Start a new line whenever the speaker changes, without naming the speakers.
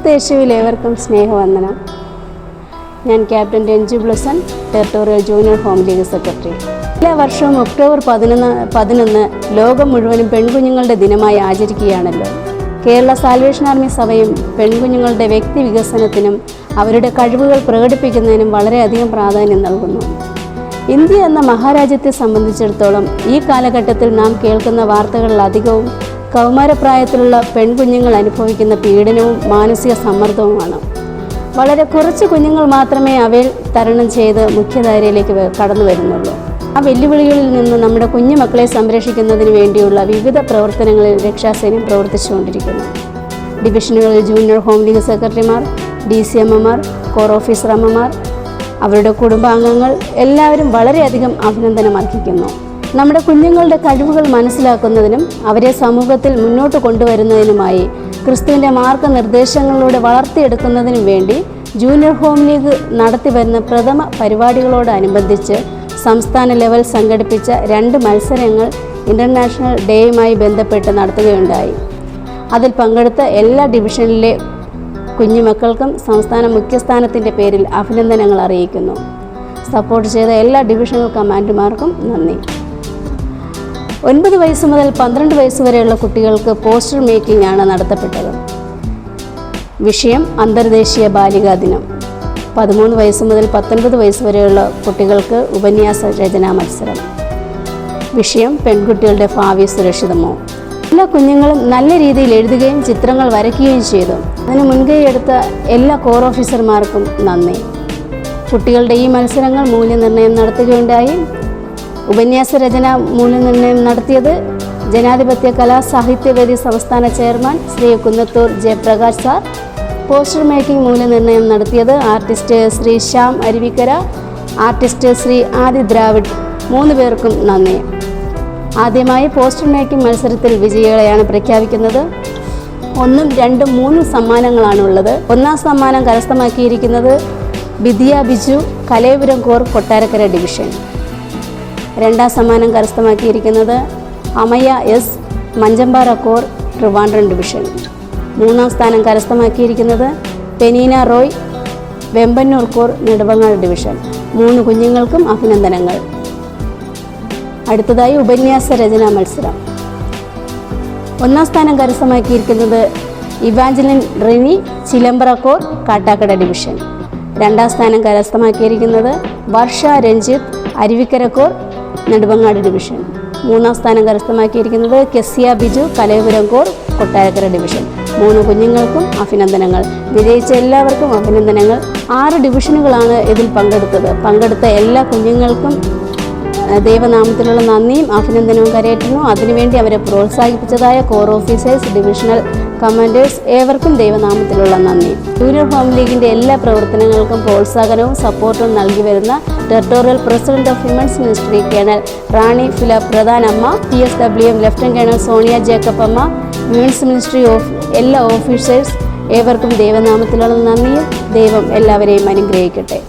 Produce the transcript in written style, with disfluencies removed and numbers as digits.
ക്രിസ്തയേശുവിൽ ഏവർക്കും സ്നേഹവന്ദനം. ഞാൻ captain Ranju Blessan, territorial junior home league secretary. എല്ലാ വർഷവും ഒക്ടോബർ 11 ലോകം മുഴുവനും പെൺകുഞ്ഞുങ്ങളുടെ ദിനമായി ആചരിക്കുകയാണല്ലോ. കേരള സാൽവേഷൻ ആർമി സഭയും പെൺകുഞ്ഞുങ്ങളുടെ വ്യക്തി വികസനത്തിനും അവരുടെ കഴിവുകൾ പ്രകടിപ്പിക്കുന്നതിനും വളരെയധികം പ്രാധാന്യം നൽകുന്നു. ഇന്ത്യ എന്ന മഹാരാജ്യത്തെ സംബന്ധിച്ചിടത്തോളം ഈ കാലഘട്ടത്തിൽ നാം കേൾക്കുന്ന വാർത്തകളിലധികവും കൗമാരപ്രായത്തിലുള്ള പെൺകുഞ്ഞുങ്ങൾ അനുഭവിക്കുന്ന പീഡനവും മാനസിക സമ്മർദ്ദവുമാണ്. വളരെ കുറച്ച് കുഞ്ഞുങ്ങൾ മാത്രമേ അവയിൽ തരണം ചെയ്ത് മുഖ്യധാരയിലേക്ക് കടന്നു വരുന്നുള്ളൂ. ആ വെല്ലുവിളികളിൽ നിന്ന് നമ്മുടെ കുഞ്ഞു മക്കളെ സംരക്ഷിക്കുന്നതിന് വേണ്ടിയുള്ള വിവിധ പ്രവർത്തനങ്ങളിൽ രക്ഷാസേനയും പ്രവർത്തിച്ചുകൊണ്ടിരിക്കുന്നു. ഡിവിഷനുകളിൽ ജൂനിയർ ഹോം ലീഗ് സെക്രട്ടറിമാർ, DCMമാർ, കോർ ഓഫീസർ അമ്മമാർ, അവരുടെ കുടുംബാംഗങ്ങൾ എല്ലാവരും വളരെയധികം അഭിനന്ദനം അർഹിക്കുന്നു. നമ്മുടെ കുഞ്ഞുങ്ങളുടെ കഴിവുകൾ മനസ്സിലാക്കുന്നതിനും അവരെ സമൂഹത്തിൽ മുന്നോട്ട് കൊണ്ടുവരുന്നതിനുമായി ക്രിസ്തുവിൻ്റെ മാർഗനിർദ്ദേശങ്ങളിലൂടെ വളർത്തിയെടുക്കുന്നതിനും വേണ്ടി ജൂനിയർ ഹോം ലീഗ് നടത്തിവരുന്ന പ്രഥമ പരിപാടികളോടനുബന്ധിച്ച് സംസ്ഥാന ലെവൽ സംഘടിപ്പിച്ച 2 മത്സരങ്ങൾ ഇൻ്റർനാഷണൽ ഡേയുമായി ബന്ധപ്പെട്ട് നടത്തുകയുണ്ടായി. അതിൽ പങ്കെടുത്ത എല്ലാ ഡിവിഷനിലെ കുഞ്ഞുമക്കൾക്കും സംസ്ഥാന മുഖ്യസ്ഥാനത്തിൻ്റെ പേരിൽ അഭിനന്ദനങ്ങൾ അറിയിക്കുന്നു. സപ്പോർട്ട് ചെയ്ത എല്ലാ ഡിവിഷണൽ കമാൻഡർമാർക്കും നന്ദി. 9 വയസ്സ് മുതൽ 12 വയസ്സ് വരെയുള്ള കുട്ടികൾക്ക് പോസ്റ്റർ മേക്കിംഗ് ആണ് നടത്തപ്പെട്ടത്. വിഷയം അന്തർദേശീയ ബാലികാ ദിനം. 13 വയസ്സ് മുതൽ 19 വയസ്സ് വരെയുള്ള കുട്ടികൾക്ക് ഉപന്യാസ രചനാ മത്സരം. വിഷയം പെൺകുട്ടികളുടെ ഭാവി സുരക്ഷിതമോ. എല്ലാ കുഞ്ഞുങ്ങളും നല്ല രീതിയിൽ എഴുതുകയും ചിത്രങ്ങൾ വരയ്ക്കുകയും ചെയ്തു. അതിന് മുൻകൈയെടുത്ത എല്ലാ കോർ ഓഫീസർമാർക്കും നന്ദി. കുട്ടികളുടെ ഈ മത്സരങ്ങൾ മൂല്യനിർണ്ണയം നടത്തുകയുണ്ടായി. ഉപന്യാസ രചന മൂല്യനിർണ്ണയം നടത്തിയത് ജനാധിപത്യ കലാ സാഹിത്യവേദി സംസ്ഥാന chairman Shri Kunnathur Jayaprakash sir. Poster making മൂല്യനിർണ്ണയം നടത്തിയത് ആർട്ടിസ്റ്റ് ശ്രീ ശ്യാം അരുവിക്കര, ആർട്ടിസ്റ്റ് ശ്രീ ആദി ദ്രാവിഡ്. 3 പേർക്കും നന്ദി. ആദ്യമായി പോസ്റ്റർ മേക്കിംഗ് മത്സരത്തിൽ വിജയികളെയാണ് പ്രഖ്യാപിക്കുന്നത്. 1, 2, 3 സമ്മാനങ്ങളാണുള്ളത്. 1ാം സമ്മാനം കരസ്ഥമാക്കിയിരിക്കുന്നത് ബിദിയ ബിജു, കലയപുരം കോർ, കൊട്ടാരക്കര ഡിവിഷൻ. 2ാം സമ്മാനം കരസ്ഥമാക്കിയിരിക്കുന്നത് Amaya S, Manchampara corps, Trivandrum division. 3ാം സ്ഥാനം കരസ്ഥമാക്കിയിരിക്കുന്നത് Penina Roy, Vembanoor corps, Nedumangad division. 3 കുഞ്ഞുങ്ങൾക്കും അഭിനന്ദനങ്ങൾ. അടുത്തതായി ഉപന്യാസ രചനാ മത്സരം. 1ാം സ്ഥാനം കരസ്ഥമാക്കിയിരിക്കുന്നത് Evangeline Rini, Chilambra corps, Kattakada division. 2ാം സ്ഥാനം കരസ്ഥമാക്കിയിരിക്കുന്നത് വർഷ രഞ്ജിത്ത്, അരുവിക്കര കോർ, നെടുമങ്ങാട് ഡിവിഷൻ. 3ാം സ്ഥാനം കരസ്ഥമാക്കിയിരിക്കുന്നത് Kezia Biju, Kalayapuram corps, Kottarakkara division. 3 കുഞ്ഞുങ്ങൾക്കും അഭിനന്ദനങ്ങൾ. വിജയിച്ച എല്ലാവർക്കും അഭിനന്ദനങ്ങൾ. 6 ഡിവിഷനുകളാണ് ഇതിൽ പങ്കെടുത്തത്. പങ്കെടുത്ത എല്ലാ കുഞ്ഞുങ്ങൾക്കും ദൈവനാമത്തിലുള്ള നന്ദിയും അഭിനന്ദനവും കരയേറ്റുന്നു. അതിനുവേണ്ടി അവരെ പ്രോത്സാഹിപ്പിച്ചതായ കോർ ഓഫീസേഴ്സ്, ഡിവിഷണൽ കമാൻഡേഴ്സ് ഏവർക്കും ദൈവനാമത്തിലുള്ള നന്ദി. ജൂനിയർ ഹോം ലീഗിൻ്റെ എല്ലാ പ്രവർത്തനങ്ങൾക്കും പ്രോത്സാഹനവും സപ്പോർട്ടും നൽകി വരുന്ന territorial president of women's ministry colonel Rani Fila Pradhan അമ്മ, PSWM lieutenant colonel Sonia Jacob അമ്മ, വിമൻസ് മിനിസ്ട്രി എല്ലാ ഓഫീസേഴ്സ് ഏവർക്കും ദൈവനാമത്തിലുള്ള നന്ദിയും. ദൈവം എല്ലാവരെയും അനുഗ്രഹിക്കട്ടെ.